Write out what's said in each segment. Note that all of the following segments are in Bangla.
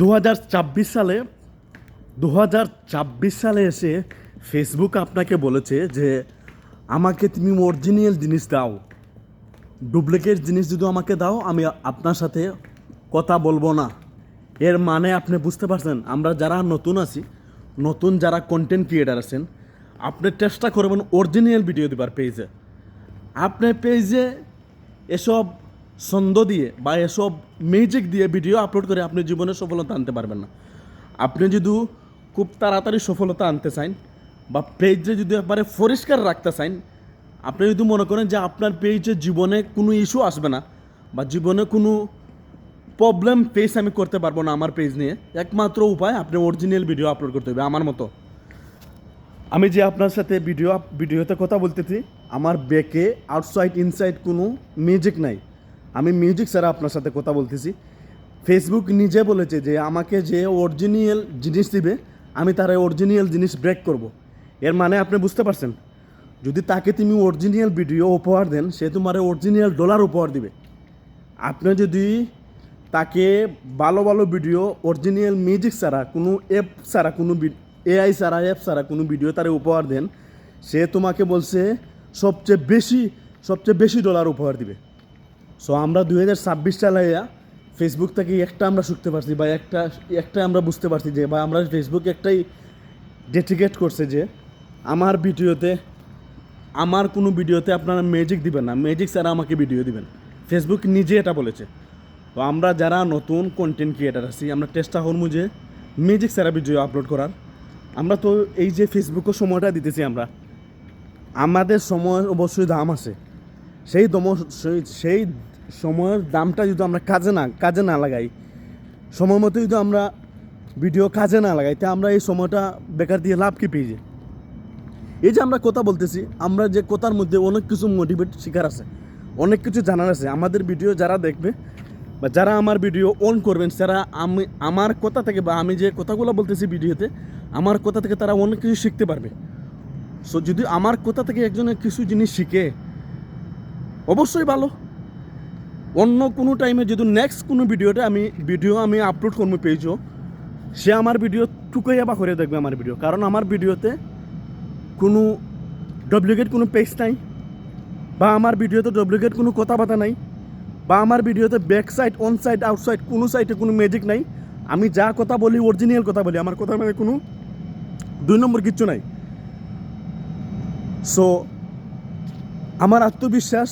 2024 সালে 2024 সালে এসে ফেসবুক আপনাকে বলেছে যে আমাকে তুমি অরিজিনাল জিনিস দাও, ডুপ্লিকেট জিনিস যদি আমাকে দাও আমি আপনার সাথে কথা বলবো না। এর মানে আপনি বুঝতে পারছেন? আমরা যারা নতুন আছি, নতুন যারা কন্টেন্ট ক্রিয়েটার আছেন, আপনি চেষ্টা করবেন অরিজিনাল ভিডিও দেবার পেজে। আপনি পেজে এসব ছন্দ দিয়ে বা এসব মিউজিক দিয়ে ভিডিও আপলোড করে আপনি জীবনে সফলতা আনতে পারবেন না। আপনি যদি খুব তাড়াতাড়ি সফলতা আনতে চান বা পেজে যদি একবারে পরিষ্কার রাখতে চান, আপনি যদি মনে করেন যে আপনার পেজে জীবনে কোনো ইস্যু আসবে না বা জীবনে কোনো প্রবলেম ফেস আমি করতে পারবো না আমার পেজ নিয়ে, একমাত্র উপায় আপনি অরিজিনাল ভিডিও আপলোড করতে হবে। আমার মতো আমি যে আপনার সাথে ভিডিওতে কথা বলতেছি, আমার ব্যাকে আউটসাইড ইনসাইড কোনো মিউজিক নাই, আমি মিউজিক ছাড়া আপনার সাথে কথা বলতেছি। ফেসবুক নিজে বলেছে যে আমাকে যে অরিজিনাল জিনিস দিবে আমি তার অরিজিনাল জিনিস ব্রেক করব। এর মানে আপনি বুঝতে পারছেন? যদি তাকে তুমি অরিজিনাল ভিডিও উপহার দেন, সে তোমার অরিজিনাল ডলার উপহার দিবে। আপনি যদি তাকে ভালো ভালো ভিডিও অরিজিনাল মিউজিক ছাড়া কোনো অ্যাপ ছাড়া কোনো এআই ছাড়া অ্যাপ ছাড়া কোনো ভিডিও তারা উপহার দেন, সে তোমাকে বলছে সবচেয়ে বেশি ডলার উপহার দিবে। সো আমরা 2026 সালে ফেসবুক থেকে একটা আমরা শিখতে পারছি বা একটা আমরা বুঝতে পারছি যে বা আমরা ফেসবুক একটাই ডেডিকেট করছে যে আমার কোনো ভিডিওতে আপনারা ম্যাজিক দিবেন না, ম্যাজিক ছাড়া আমাকে ভিডিও দিবেন। ফেসবুক নিজে এটা বলেছে। তো আমরা যারা নতুন কন্টেন্ট ক্রিয়েটার আছি, আমরা চেষ্টা করবো যে ম্যাজিক ছাড়া ভিডিও আপলোড করার। আমরা তো এই যে ফেসবুকের সময়টা দিতেছি, আমরা আমাদের সময়ের অবশ্যই দাম আছে। সেই সময়ের দামটা যদি আমরা কাজে না লাগাই, সময় মতো যদি আমরা ভিডিও কাজে না লাগাই, তা আমরা এই সময়টা বেকার দিয়ে লাভ কি পেয়ে যাই? এই যে আমরা কথা বলতেছি, আমরা যে কথার মধ্যে অনেক কিছু মোটিভেট শিকার আছে, অনেক কিছু জানার আছে। আমাদের ভিডিও যারা দেখবে বা যারা আমার ভিডিও অন করবেন, যারা আমার কথা থেকে বা আমি যে কথাগুলো বলতেছি ভিডিওতে, আমার কথা থেকে তারা অনেক কিছু শিখতে পারবে। সো যদি আমার কথা থেকে একজনের কিছু জিনিস শিখে, অবশ্যই ভালো। অন্য কোনো টাইমে যদি নেক্সট কোনো ভিডিও আমি আপলোড করবো পেজও, সে আমার ভিডিও টুকাইয়া বা করে দেখবে আমার ভিডিও। কারণ আমার ভিডিওতে কোনো ডুপ্লিকেট কোনো পেজ নাই, বা আমার ভিডিওতে ডুপ্লিকেট কোনো কথাবার্তা নাই, বা আমার ভিডিওতে back side on side outside কোনো সাইডে কোনো ম্যাজিক নাই। আমি যা কথা বলি অরিজিনাল কথা বলি, আমার কথার মানে কোনো 2 নম্বর কিচ্ছু নাই। সো আমার আত্মবিশ্বাস,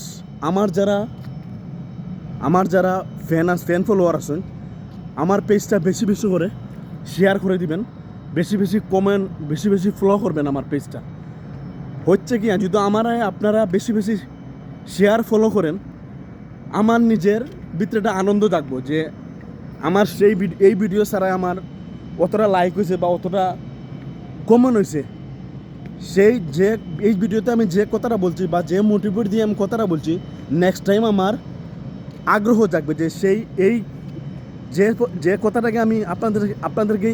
আমার যারা ফ্যান ফলোয়ার আছেন, আমার পেজটা বেশি বেশি করে শেয়ার করে দিবেন, বেশি বেশি কমেন্ট, বেশি বেশি ফলো করবেন আমার পেজটা। হচ্ছে কি, যদি আপনারা বেশি বেশি শেয়ার ফলো করেন, আমার নিজের ভিতরে একটা আনন্দ জাগবো যে আমার এই ভিডিও ছাড়া আমার অতটা লাইক হয়েছে বা অতটা কমেন্ট হয়েছে। এই ভিডিওতে আমি যে কথাটা বলছি বা যে মোটিভেট দিয়ে আমি কথাটা বলছি, নেক্সট টাইম আমার আগ্রহ জাগবে যে যে কথাটাকে আমি আপনাদেরকে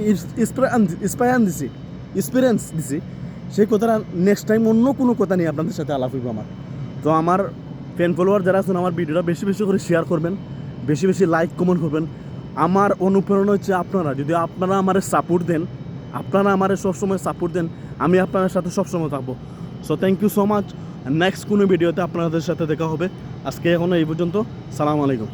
এক্সপিরিয়েন্স দিছি, সেই কথাটা নেক্সট টাইম অন্য কোনো কথা নিয়ে আপনাদের সাথে আলাপ হইব আমার। তো আমার ফ্যান ফলোয়ার যারা আছেন, আমার ভিডিওটা বেশি বেশি করে শেয়ার করবেন, বেশি বেশি লাইক কমেন্ট করবেন। আমার অনুপ্রেরণা হচ্ছে আপনারা। যদি আপনারা আমার সাপোর্ট দেন, আপনারা আমার সবসময় সাপোর্ট দেন, আমি আপনাদের সাথে সবসময় থাকবো। So thank you so much. Next কোনো ভিডিওতে আপনাদের সাথে দেখা হবে। আজকে এখনো এই পর্যন্ত। সালাম আলাইকুম।